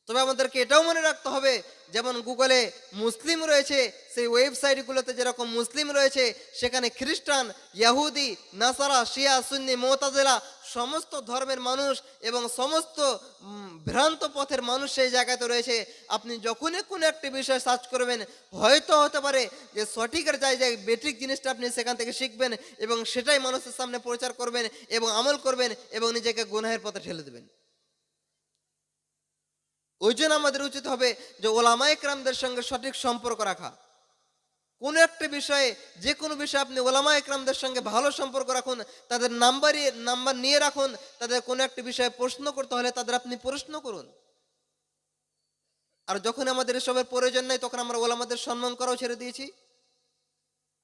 তবে আমাদেরকে এটাও মনে রাখতে হবে, যেমন গুগলে মুসলিম রয়েছে, সেই ওয়েবসাইটগুলোতে যেরকম মুসলিম রয়েছে, সেখানে খ্রিস্টান, ইয়াহুদি, নাসারা, শিয়া, সুন্নি, মুতাজিলা সমস্ত ধর্মের মানুষ এবং সমস্ত ভ্রান্ত পথের মানুষ সেই জায়গাতে রয়েছে। আপনি যখনই কোনো একটি বিষয় সার্চ করবেন, হয়তো হতে পারে যে সঠিকের জায়গায় বেঠিক জিনিসটা আপনি সেখান থেকে শিখবেন এবং সেটাই মানুষের সামনে প্রচার করবেন এবং আমল করবেন এবং নিজেকে গুনাহের পথে ঠেলে দেবেন। ওই জন্য আমাদের উচিত হবে যে ওলামায়ে কেরামদের সঙ্গে সঠিক সম্পর্ক রাখা। কোনো একটা বিষয়ে, যে কোনো বিষয়ে আপনি ওলামায়ে কেরামদের সঙ্গে ভালো সম্পর্ক রাখুন, তাদের নাম্বার নিয়ে রাখুন। তাদের কোনো একটা বিষয়ে প্রশ্ন করতে হলে তাদের আপনি প্রশ্ন করুন। আর যখন আমাদের এসবের প্রয়োজন নাই, তখন আমরা ওলামাদের সম্মান করাও ছেড়ে দিয়েছি।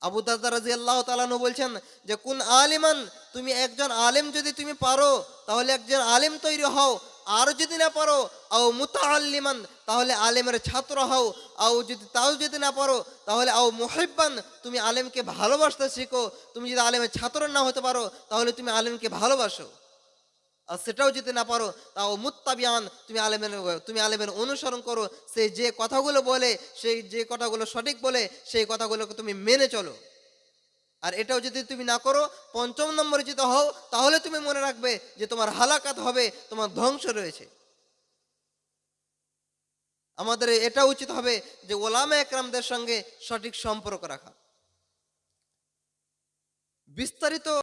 আবু দারদা রাদিয়াল্লাহু তাআলা আনহু বলছেন যে কুন আলিমান, তুমি একজন আলেম যদি তুমি পারো তাহলে একজন আলেম তৈরি হও, আর যদি না পারো আও মুতাআল্লিমান, তাহলে আলেমের ছাত্র হও, তাও যদি না পারো তাহলে আও মুহিব্বান, তুমি আলেমকে ভালোবাসতে শিখো। তুমি যদি আলেমের ছাত্র না হতে পারো তাহলে তুমি আলেমকে ভালোবাসো, আর সেটাও যদি না পারো তাও মুত্তাবিয়ান, তুমি আলেমের অনুসরণ করো। সেই যে কথাগুলো বলে, সেই যে কথাগুলো সঠিক বলে, সেই কথাগুলোকে তুমি মেনে চলো। আর এটাও যদি তুমি না করো, পঞ্চম নম্বরে যদি হও, তাহলে তুমি মনে রাখবে যে তোমার হালাকাত হবে, তোমার ধ্বংস রয়েছে। আমাদের এটা উচিত হবে যে ওলামা একরামদের সঙ্গে সঠিক সম্পর্ক রাখা। বিস্তারিত